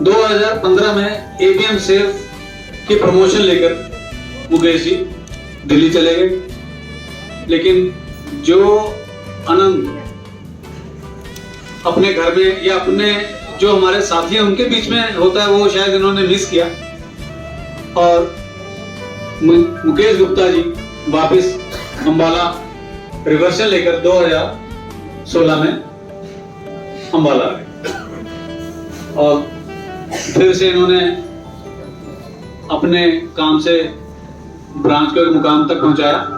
2015 में ABM safe की promotion लेकर मुकेश जी दिल्ली चले गए, लेकिन जो आनंद अपने घर में या अपने जो हमारे साथी हैं उनके बीच में होता है वो शायद इन्होंने मिस किया। और मुकेश गुप्ता जी वापस अंबाला रिवर्सल लेकर 2016 में अंबाला आ गए और फिर से इन्होंने अपने काम से ब्रांच को एक मुकाम तक पहुंचाया।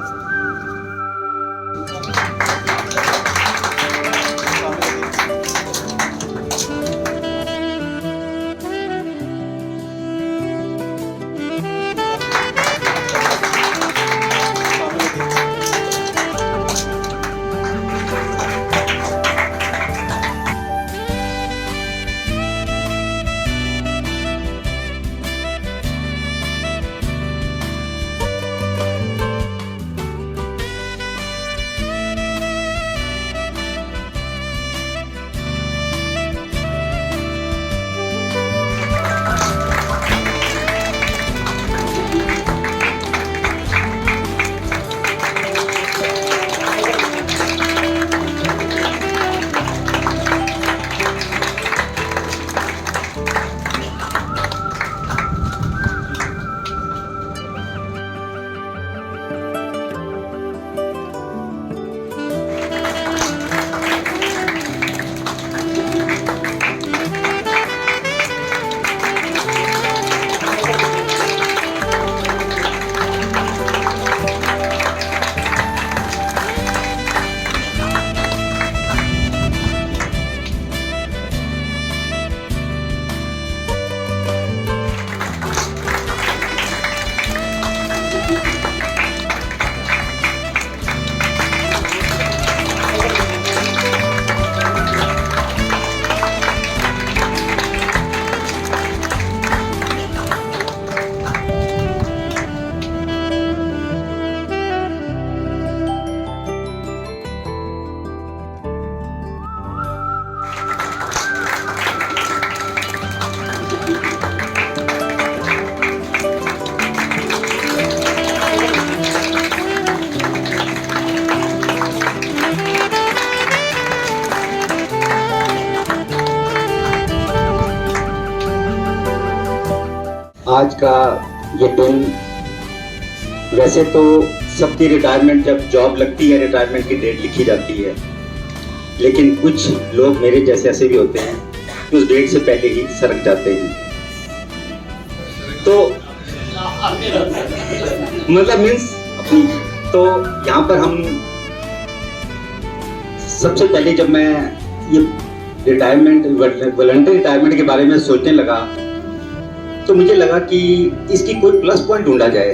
आज का ये दिन, वैसे तो सबकी रिटायरमेंट जब जॉब लगती है रिटायरमेंट की डेट लिखी जाती है, लेकिन कुछ लोग मेरे जैसे ऐसे भी होते हैं कि उस डेट से पहले ही सरक जाते हैं। तो मतलब मीन्स तो यहाँ पर हम सबसे पहले जब मैं ये रिटायरमेंट वॉलंटरी रिटायरमेंट के बारे में सोचने लगा तो मुझे लगा कि इसकी कोई प्लस पॉइंट ढूंढा जाए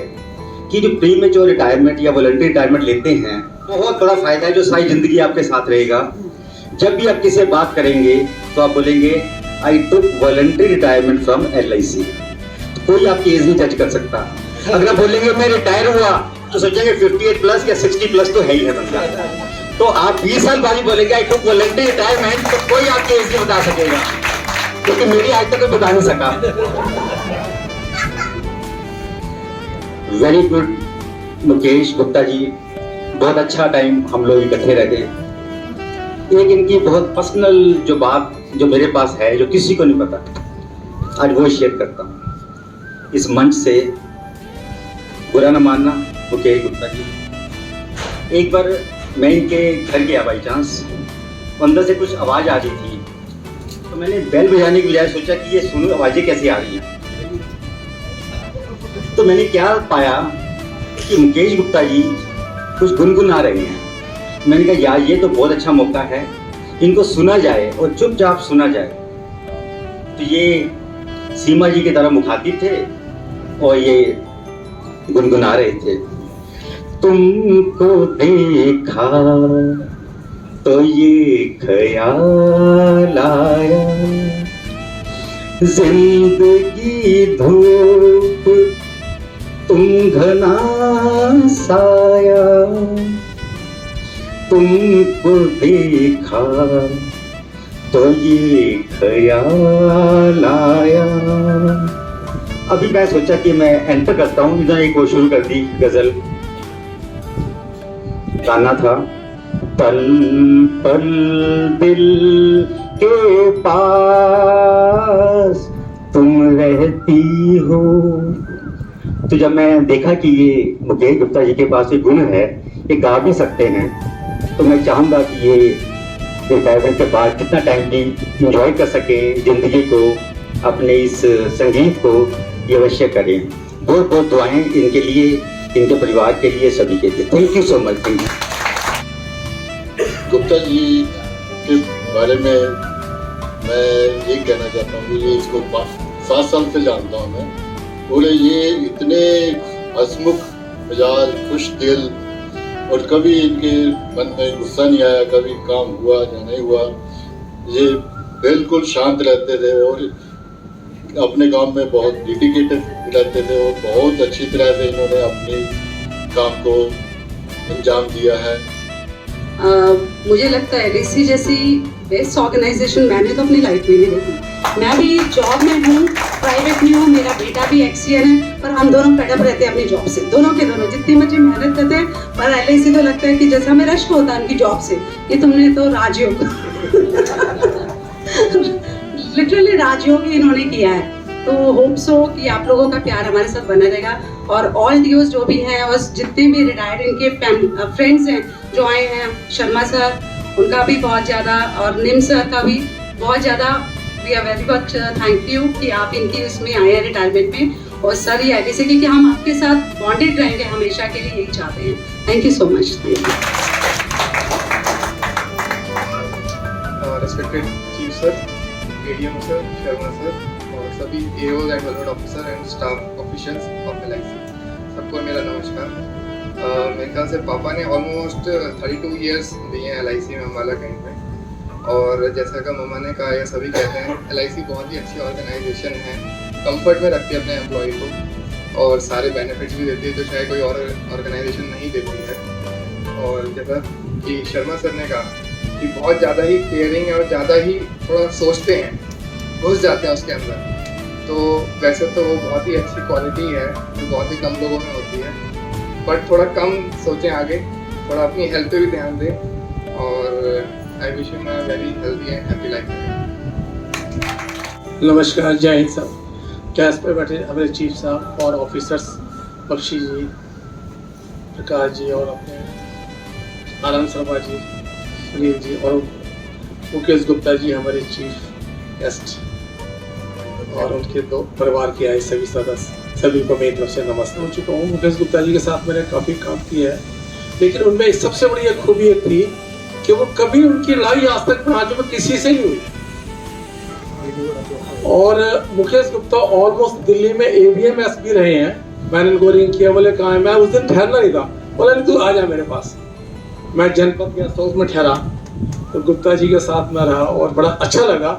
कि जो प्री में जो रिटायरमेंट या वॉलंटरी रिटायरमेंट लेते हैं बहुत बड़ा फायदा है जो सारी जिंदगी आपके साथ रहेगा। जब भी आप किसी से बात करेंगे तो आप बोलेंगे आई टुक वॉलंटरी रिटायरमेंट फ्रॉम LIC। कोई आपकी एज नहीं जज कर सकता। अगर आप बोलेंगे मैं रिटायर हुआ तो सोचेंगे 58 प्लस या 60 प्लस तो है ही है बंदा। तो आप 20 साल बाद बोलेंगे आई टुक वॉलंटरी रिटायरमेंट तो कोई आपकी एज नहीं बता सकेगा, क्योंकि मेरी आज तक कोई बता नहीं सका। वेरी गुड मुकेश गुप्ता जी, बहुत अच्छा टाइम हम लोग इकट्ठे रह गए। एक इनकी बहुत पर्सनल जो बात जो मेरे पास है जो किसी को नहीं पता, आज वो शेयर करता हूँ इस मंच से। बुरा ना मानना मुकेश गुप्ता जी। एक बार मैं इनके घर गया बाई चांस, अंदर से कुछ आवाज़ आ रही थी तो मैंने बेल बजाने की बजाय सोचा कि ये सुनो आवाज़ें कैसे आ रही हैं। तो मैंने क्या पाया कि मुकेश गुप्ता जी कुछ गुनगुना रहे हैं। मैंने कहा यार ये तो बहुत अच्छा मौका है, इनको सुना जाए और चुपचाप सुना जाए। तो ये सीमा जी की तरह मुखातिब थे और ये गुनगुना रहे थे। तुमको देखा तो ये ख्याल आया, जिंदगी धूप तुम घना साया, तुमको देखा तो ये ख्याल आया। अभी मैं सोचा कि मैं एंटर करता हूँ, इधर एक वो शुरू कर दी गजल। गाना था पल पल दिल के पास तुम रहती हो। तो जब मैं देखा कि ये मुकेश गुप्ता जी के पास ये गुण है, ये गा भी सकते हैं, तो मैं चाहूँगा कि ये रिटायरमेंट के बाद कितना टाइम भी इंजॉय कर सके जिंदगी को, अपने इस संगीत को ये अवश्य करें। बहुत बहुत दुआएं इनके लिए, इनके परिवार के लिए, सभी के लिए। Thank you so much. Thank you. Gupta ji के बारे में मैं ये कहना चाहता हूँ कि ये इसको 7 साल से जानता हूँ मैं। बोले ये इतने हंसमुख मिजाज, खुश दिल, और कभी इनके मन में गुस्सा नहीं आया, कभी काम हुआ या नहीं हुआ, ये बिल्कुल शांत रहते थे और अपने काम में बहुत डेडिकेटेड रहते थे और बहुत अच्छी तरह से इन्होंने अपने काम को अंजाम दिया है। मुझे लगता है एलआईसी जैसी बेस्ट ऑर्गेनाइजेशन मैंने तो अपनी लाइफ में नहीं देखी। मैं भी जॉब में हूँ, प्राइवेट में हूँ, मेरा बेटा भी एक्सीएन है, पर हम दोनों फेडअप रहते हैं अपनी जॉब से, दोनों के दोनों जितनी मर्जी मेहनत करते हैं। पर एलआईसी तो लगता है कि जैसा हमें रश्क होता है उनकी जॉब से, ये तुमने तो राजयोग लिटरली राजयोग ही इन्होंने किया है। तो होप सो कि आप लोगों का प्यार हमारे साथ बना रहेगा, और ऑल डीओज जो भी हैं और जितने भी रिटायर्ड इनके फ्रेंड्स हैं जो आए हैं, शर्मा सर उनका भी बहुत ज़्यादा, और निम सर का भी बहुत ज़्यादा, we are very much thank you कि आप इनकी उसमें आए हैं रिटायरमेंट में। और सर ये ऐसे कि हम आपके साथ बॉन्डेड रहेंगे हमेशा के लिए, यही चाहते हैं। Thank you so much. Thank you. Respected Chief Sir, ADM Sir, Sharma Sir, और सभी AOs and welfare officer and staff officials of LIC, सबको मेरा नमस्कार। मेरे ख्याल से पापा ने ऑलमोस्ट 32 ईयर्स दिए हैं LIC में, अम्बाला कैंट में। और जैसा कि मम्मा ने कहा या सभी कहते हैं, LIC बहुत ही अच्छी ऑर्गेनाइजेशन है, कंफर्ट में रखती है अपने एम्प्लॉय को और सारे बेनिफिट्स भी देती है जो शायद कोई और ऑर्गेनाइजेशन नहीं देती है। और जैसा कि शर्मा सर ने कहा कि बहुत ज़्यादा ही केयरिंग है और ज़्यादा ही थोड़ा सोचते हैं, घुस जाते हैं उसके अंदर। तो वैसे तो वो बहुत ही अच्छी क्वालिटी है जो बहुत ही कम लोगों में होती है, बट थोड़ा कम सोचें आगे, थोड़ा अपनी हेल्थ पे भी ध्यान दें। और I wish you my very healthy and happy life. नमस्कार, जय हिंद सब। कैस पे बैठे हमारे चीफ साहब और ऑफिसर्स, बख्शी जी, प्रकाश जी और अपने आनंद शर्मा जी, सुनील जी और मुकेश गुप्ता जी हमारे चीफ गेस्ट, और उनके दो परिवार के आए सभी सदस्य, सभी को मेरी तरफ से नमस्ते। हो चुका हूँ। मुकेश गुप्ता जी के साथ मैंने काफ़ी काम किया है, लेकिन उनमें सबसे बड़ी एक खूबी एक थी कि वो कभी उनकी लड़ाई आज तक महाजू में किसी से नहीं हुई। और मुकेश गुप्ता ऑलमोस्ट दिल्ली में ABM SP रहे हैं। मैंने उनको रिंग किया, बोले कहाँ है? मैं उस दिन ठहरना नहीं था, बोला नहीं तू आ जा मेरे पास। मैं जनपद गेस्ट हाउस में ठहरा तो गुप्ता जी के साथ में रहा और बड़ा अच्छा लगा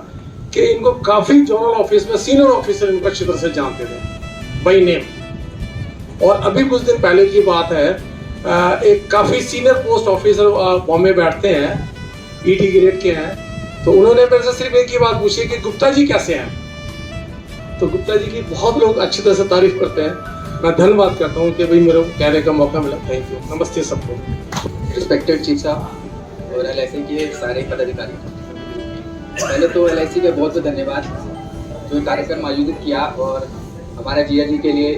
कि इनको काफ़ी जोनल ऑफिस में सीनियर ऑफिसर इनको अच्छी तरह से जानते थे बाई नेम। और अभी कुछ दिन पहले की बात है, एक काफ़ी सीनियर पोस्ट ऑफिसर बॉम्बे बैठते हैं, ED ग्रेड के हैं, तो उन्होंने मेरे से सिर्फ एक ही बात पूछी कि गुप्ता जी कैसे हैं। तो गुप्ता जी की बहुत लोग अच्छी तरह से तारीफ करते हैं। मैं धन्यवाद करता हूँ कि भाई मेरे को कहने का मौका मिला। Thank you. नमस्ते सबको। रिस्पेक्टेड चीफ साहब और LIC के सारे पदाधिकारी, पहले तो LIC का बहुत बहुत धन्यवाद जो कार्यक्रम आयोजित किया, और हमारे जिया जी के लिए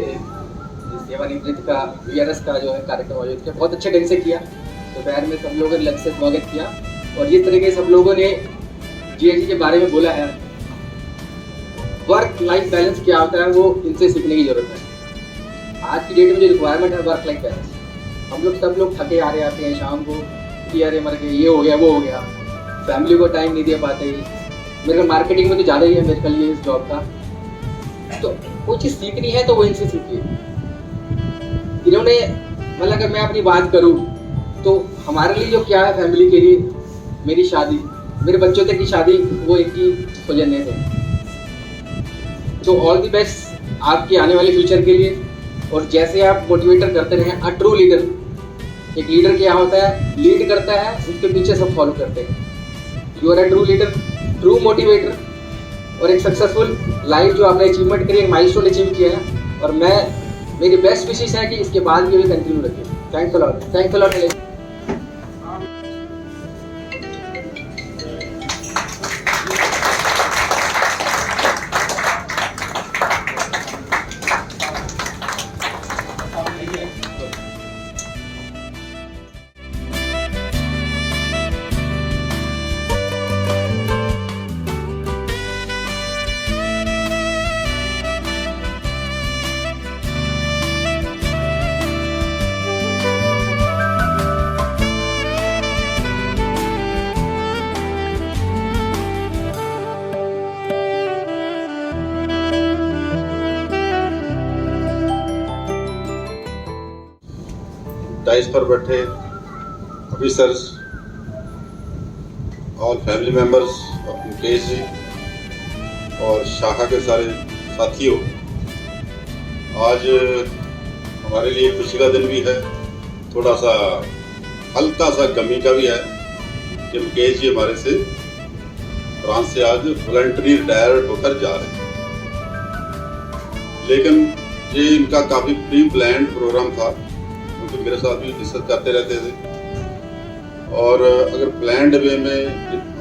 सेवानिवृत्त का VRS का जो है कार्यक्रम आयोजित किया, बहुत अच्छे ढंग से किया। दोपहर में सब लोगों ने लंच से स्वागत किया, और जिस तरीके सब लोगों ने जिया जी के बारे में बोला है, वर्क लाइफ बैलेंस क्या होता है वो इनसे सीखने की जरूरत है। आज की डेट में जो रिक्वायरमेंट है वर्क लाइफ बैलेंस, हम लोग सब लोग थके आ रहे आते हैं शाम को कि अरे मर गए, ये हो गया वो हो गया, फैमिली को टाइम नहीं दे पाते। मेरे को मार्केटिंग में तो ज़्यादा ही है मेरे लिए इस जॉब का, तो कोई चीज़ सीखनी है तो वो इनसे सीखिए। इन्होंने मतलब अगर मैं अपनी बात करूँ तो हमारे लिए जो क्या है फैमिली के लिए, मेरी शादी, मेरे बच्चों तक की शादी, वो एक ही सौजन्य थे। तो ऑल द बेस्ट आपके आने वाले फ्यूचर के लिए, और जैसे आप मोटिवेटर करते रहें। अ ट्रू लीडर, एक लीडर क्या होता है, लीड करता है, उसके पीछे सब फॉलो करते हैं। You are a true leader, true motivator और एक सक्सेसफुल लाइफ जो आपने अचीवमेंट करी, एक माइलस्टोन अचीव किया है। और मेरी बेस्ट विशेष है कि इसके बाद भी कंटिन्यू रखें। Thanks a lot, thanks a lot. Dice पर बैठे ऑफिसर्स और family members of Mukesh ji और शाखा के सारे साथियों, आज हमारे लिए खुशी का दिन भी है, थोड़ा सा हल्का सा गमी का भी है कि मुकेश जी हमारे से फ्रांस से आज वॉलंटरी रिटायर होकर जा रहे हैं। लेकिन ये इनका काफ़ी प्री प्लान्ड प्रोग्राम था, क्योंकि मेरे साथ भी डिस्कस करते रहते थे। और अगर प्लान्ड वे में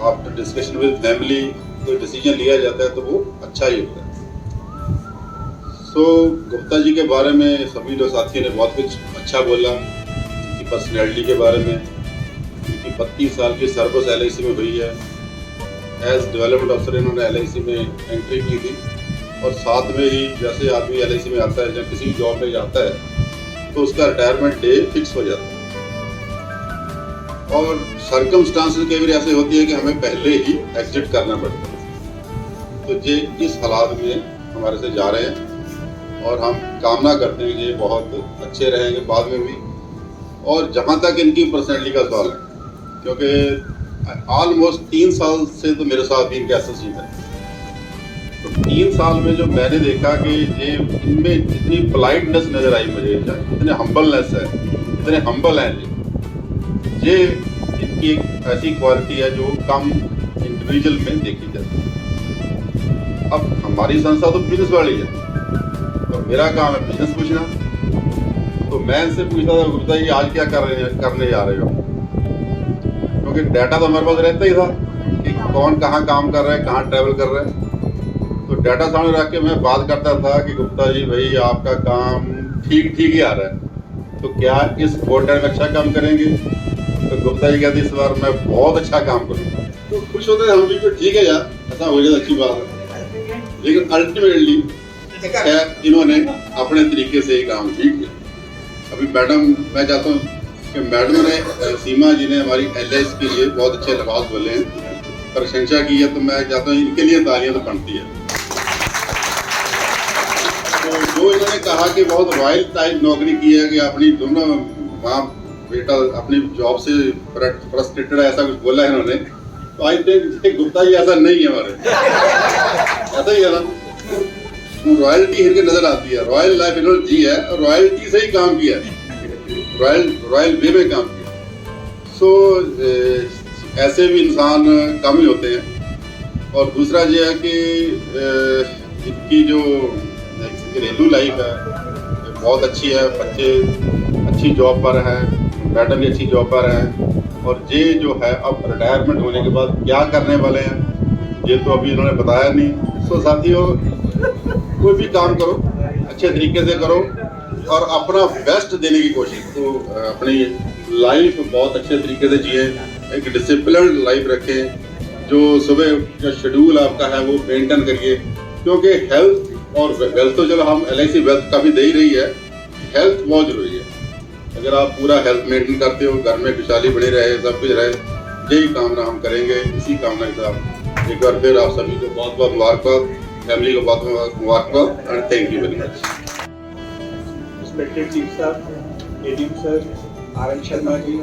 आफ्टर डिस्कशन विद फैमिली कोई डिसीजन लिया जाता है तो वो अच्छा ही होता है। गुप्ता जी के बारे में सभी लोग साथियों ने बहुत कुछ अच्छा बोला, उनकी पर्सनैलिटी के बारे में। उनकी 32 साल की सर्विस LIC में हुई है। एज डेवलपमेंट अफसर इन्होंने LIC में एंट्री की थी, और साथ में ही जैसे आदमी LIC में आता है, जब किसी जॉब में जाता है तो उसका रिटायरमेंट डे फिक्स हो जाता है। और सर्कमस्टांसेस कई बार ऐसे होती है कि हमें पहले ही एग्जिट करना पड़ता है। तो ये इस हालात में हमारे से जा रहे हैं, और हम कामना करते हैं कि ये बहुत अच्छे रहेंगे बाद में भी। और जहाँ तक इनकी पर्सनैलिटी का सवाल है, क्योंकि ऑलमोस्ट 3 साल से तो मेरे साथ भी इनके एसोसिएट है, तो 3 साल में जो मैंने देखा कि ये इनमें इतनी पोलाइटनेस नज़र आई मुझे, इतने हम्बलनेस है, इतने हम्बल हैं ये इनकी एक ऐसी क्वालिटी है जो कम इंडिविजुअल में देखी जाती है। अब हमारी संस्था तो बिजनेस वाली है, तो मेरा काम है बिजनेस पूछना। तो मैं इनसे पूछता था, गुप्ता जी आज क्या करने जा रहे हो, क्योंकि डाटा तो हमारे पास रहता ही था कि कौन कहाँ काम कर रहा है, कहाँ ट्रैवल कर रहा है। तो डाटा सामने रख के मैं बात करता था कि गुप्ता जी भाई आपका काम ठीक ही आ रहा है, तो क्या इस क्वार्टर में अच्छा काम करेंगे? तो गुप्ता जी कहते इस बार मैं बहुत अच्छा काम करूँगा। तो खुश होते हम भी, ठीक है यार, ऐसा हो जाए अच्छी बात है। लेकिन अल्टीमेटली इन्होंने अपने तरीके से ही काम ठीक किया। अभी मैडम, मैं चाहता हूँ कि मैडम ने, सीमा जी ने हमारी LIC के लिए बहुत अच्छे लफ्ज़ बोले हैं, प्रशंसा की है, तो मैं चाहता हूँ इनके लिए तालियां तो बनती है। तो जो इन्होंने कहा कि बहुत रॉयल टाइप नौकरी की है, कि अपनी दोनों माँ बेटा अपनी जॉब से फ्रस्ट्रेटेड है, ऐसा कुछ बोला है इन्होंने। तो आई थिंक गुप्ता जी ऐसा नहीं है हमारे, ऐसा ही है ना, रॉयल्टी इनके नजर आती है। रॉयल लाइफ इन्होंने जी है, और रॉयल्टी से ही काम किया है, रॉयल वे में काम किया। ऐसे भी इंसान कम ही होते हैं। और दूसरा ये है कि इनकी जो घरेलू लाइफ है बहुत अच्छी है, बच्चे अच्छी जॉब पर हैं, मैडम भी अच्छी जॉब पर हैं। और ये जो है अब रिटायरमेंट होने के बाद क्या करने वाले हैं ये तो अभी इन्होंने बताया नहीं। सो साथियों, कोई भी काम करो अच्छे तरीके से करो और अपना बेस्ट देने की कोशिश। तो अपनी लाइफ बहुत अच्छे तरीके से जिए, एक डिसिप्लिन लाइफ रखें, जो सुबह का शेड्यूल आपका है वो मेंटेन करिए, क्योंकि हेल्थ और वेल्थ तो चलो हम LIC वेल्थ काफ़ी दे ही रही है, हेल्थ बहुत जरूरी है। अगर आप पूरा हेल्थ मेंटेन करते हो, घर में खुशहाली बनी रहे, सब कुछ रहे, यही कामना हम करेंगे। इसी कामना के साथ एक बार फिर आप सभी को बहुत बहुत मुबारकबाद, फैमिली को बहुत बहुत मुबारकबाद, and thank you very much. Respected chief साहब, ADM sir, RM Sharma ji,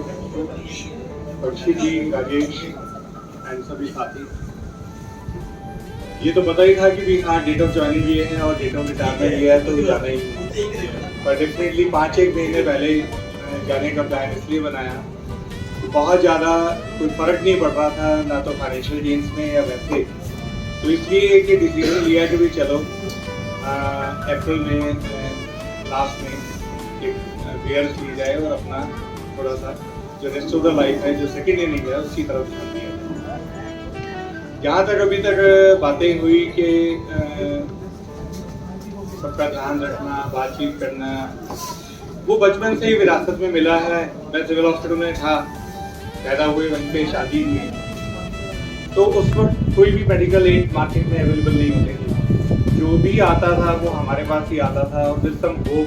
Akshay ji, Rajesh and सभी साथी, ये तो पता ही था कि भी हाँ डेट ऑफ ज्वाइनिंग ये है और डेट ऑफ रिटायरमेंट ये है, तो जाना ही है। पर डेफिनेटली 5-1 महीने पहले जाने का प्लान इसलिए बनाया बहुत ज़्यादा कोई फ़र्क नहीं पड़ रहा था, ना तो फाइनेंशियल गेन्स में या वैसे। तो इसलिए एक ये डिसीजन लिया कि भाई चलो अप्रैल में लास्ट में एक वेयर ली जाए और अपना थोड़ा सा जो रेस्ट ऑफ द लाइफ है, जो सेकेंड इनिंग है, उसी तरफ ध्यान दिया जाए। जहाँ तक अभी तक बातें हुई कि सबका ध्यान रखना, बातचीत करना, वो बचपन से ही विरासत में मिला है। मैं सिविल हॉस्पिटल में था, पैदा हुए, वहीं पे शादी हुई, तो उस वक्त कोई भी मेडिकल एड मार्केट में अवेलेबल नहीं होते थे। जो भी आता था वो हमारे पास ही आता था, और विद सम होप,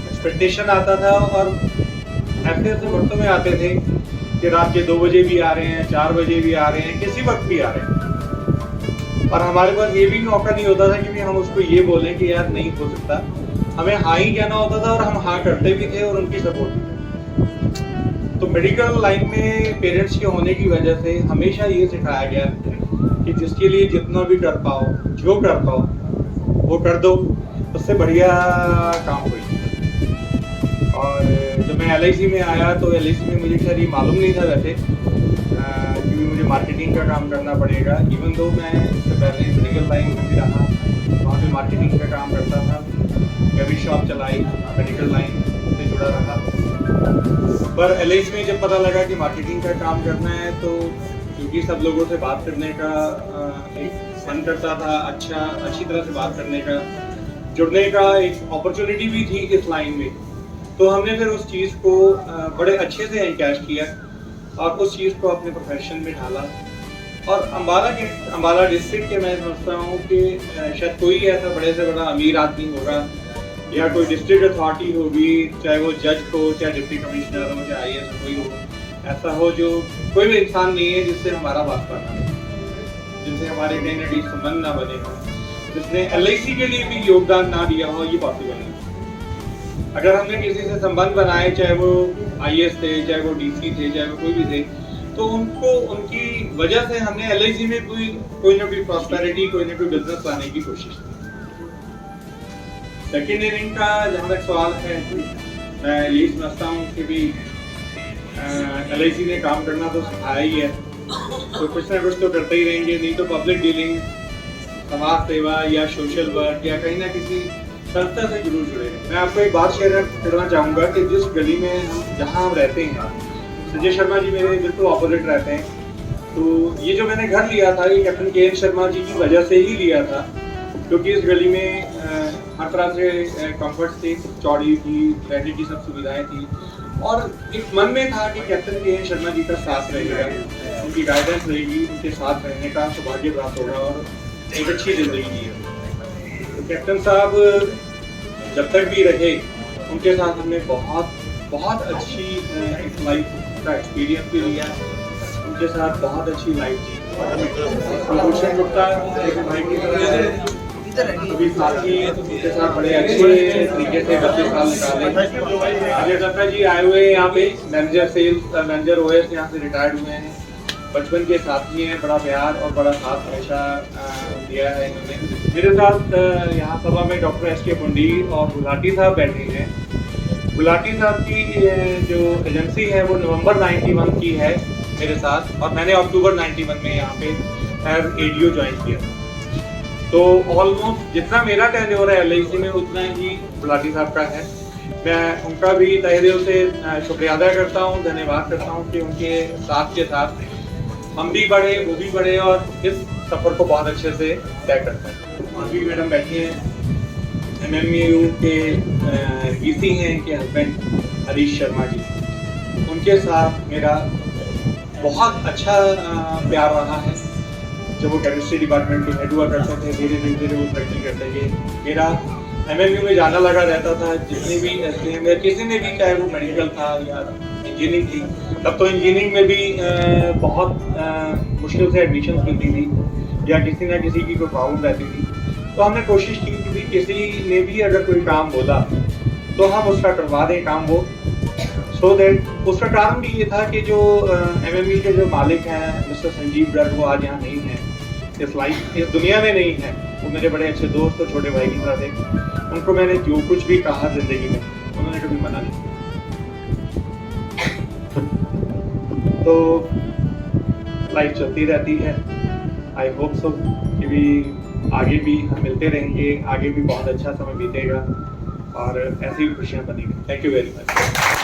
एक्सपेक्टेशन आता था। और ऐसे ऐसे वक्तों में आते थे कि रात के 2 बजे भी आ रहे हैं, 4 बजे भी आ रहे हैं, किसी वक्त भी आ रहे हैं, और हमारे पास ये भी मौका नहीं होता था कि हम उसको ये बोलें कि यार नहीं हो सकता। हमें हाँ ही कहना होता था, और हम हाँ करते भी थे और उनकी सपोर्ट भी करते। तो मेडिकल लाइन में पेरेंट्स के होने की वजह से हमेशा ये सिखाया गया कि जिसके लिए जितना भी कर पाओ, जो कर पाओ वो कर दो, उससे बढ़िया काम कोई नहीं। और जब मैं LIC में आया तो LIC में मुझे खैर ये मालूम नहीं था वैसे, क्योंकि मुझे मार्केटिंग का काम करना पड़ेगा। इवन दो मैं इससे पहले मेडिकल लाइन में भी रहा, वहाँ पे मार्केटिंग का काम करता था, मैं भी शॉप चलाई, मेडिकल लाइन से जुड़ा रहा। पर LIC में जब पता लगा कि मार्केटिंग का काम करना है, तो क्योंकि सब लोगों से बात करने का एक मन करता था, अच्छी तरह से बात करने का, जुड़ने का एक अपॉर्चुनिटी भी थी इस लाइन में, तो हमने फिर उस चीज़ को बड़े अच्छे से एनकैश किया और उस चीज़ को अपने प्रोफेशन में ढाला। और अम्बाला डिस्ट्रिक्ट के मैं समझता हूँ कि शायद कोई ऐसा बड़े से बड़ा अमीर आदमी होगा या कोई डिस्ट्रिक्ट अथॉरिटी होगी, चाहे वो जज हो, चाहे डिप्टी कमिश्नर हो, चाहे IAS कोई हो, ऐसा हो जो कोई भी इंसान नहीं है जिससे हमारा वास्ता ना हो, जिनसे हमारे कहीं ना कहीं संबंध ना बने हो, जिसने LIC के लिए भी योगदान ना दिया हो, ये पॉसिबल नहीं। अगर हमने किसी से संबंध बनाए, चाहे वो IAS थे, चाहे वो DC थे, चाहे वो कोई भी थे, तो उनको उनकी वजह से हमने LIC में कोई ना कोई प्रॉस्पेरिटी, कोई ना कोई बिजनेस लाने की कोशिश की। सेकेंड इनिंग का जहाँ तक सवाल है, मैं यही समझता हूँ कि भी LIC ने काम करना तो सिखाया ही है, तो कुछ ना कुछ तो करते ही रहेंगे। नहीं तो पब्लिक डीलिंग, समाज सेवा या सोशल वर्क या कहीं ना किसी संस्था से जरूर जुड़े हैं। मैं आपको एक बात शेयर करना चाहूँगा कि जिस गली में जहाँ हम रहते हैं, संजय शर्मा जी मेरे बिल्कुल ऑपोजिट रहते हैं। तो ये जो मैंने घर लिया था, ये कैप्टन KN शर्मा जी की वजह से ही लिया था, क्योंकि इस गली में हर तरह से कंफर्ट थे, चौड़ी थी, रहने की सब सुविधाएं थी, और एक मन में था कि कैप्टन KN शर्मा जी का साथ रहेगा, उनकी गाइडेंस रहेगी, उनके साथ रहने का सौभाग्य प्राप्त होगा और एक अच्छी जिंदगी जी। तो कैप्टन साहब जब तक भी रहे, उनके साथ हमने बहुत अच्छी एक लाइफ का एक्सपीरियंस भी लिया, उनके साथ बहुत अच्छी लाइफ जी। भूषण गुप्ता एक भाई की तरह है, अभी साथी उनके साथ बड़े अच्छे तरीके से 32 साल निकाले। अजय दत्ता जी आए हुए हैं यहाँ पे, मैनेजर सेल्स, मैनेजर OS यहाँ से रिटायर्ड हुए हैं, बचपन के साथी हैं, बड़ा प्यार और बड़ा साथ हमेशा दिया है इन्होंने। मेरे साथ यहाँ सभा में डॉक्टर SK पुंडी और गुलाटी साहब बैठे हैं। गुलाटी साहब की जो एजेंसी है वो नवंबर 91 की है मेरे साथ, और मैंने अक्टूबर 91 में यहाँ पे एज ADO ज्वाइन किया। तो ऑलमोस्ट जितना मेरा टेन्योर है LIC में, उतना ही गुलाटी साहब का है। मैं उनका भी तहे दिल से शुक्रिया अदा करता हूँ, धन्यवाद करता हूँ कि उनके साथ के साथ हम भी बढ़े, वो भी बढ़े और इस सफ़र को बहुत अच्छे से तय करते हैं। अभी मैडम बैठी हैं, MMU के DC हैं, इनके हस्बैंड हरीश शर्मा जी, उनके साथ मेरा बहुत अच्छा प्यार रहा है। जब वो केमिस्ट्री डिपार्टमेंट के हेड हुआ करते थे, धीरे धीरे वो तरक्की करते गए। मेरा MMU में जाना लगा रहता था, जितने भी SDM या किसी ने भी, चाहे वो मेडिकल था या इंजीनियरिंग थी, तब तो इंजीनियरिंग में भी बहुत मुश्किल से एडमिशन मिलती थी या किसी ना किसी की कोई प्रॉब्लम रहती थी। तो हमने कोशिश की कि किसी ने भी अगर कोई काम बोला तो हम उसका करवा दें काम वो, सो दैट उसका कारण भी ये था कि जो MMU के जो मालिक हैं मिस्टर संजीव गर्ग, वो आज यहाँ नहीं हैं, इस दुनिया में नहीं है। वो मेरे बड़े अच्छे दोस्त और छोटे भाई की तरह थे। उनको मैंने जो कुछ भी कहा जिंदगी में, उन्होंने कभी मना नहीं। तो लाइफ चलती रहती है। आई होप सो कि भी आगे भी हम मिलते रहेंगे, आगे भी बहुत अच्छा समय बीतेगा और ऐसी ही खुशियाँ बनेंगी। Thank you very much.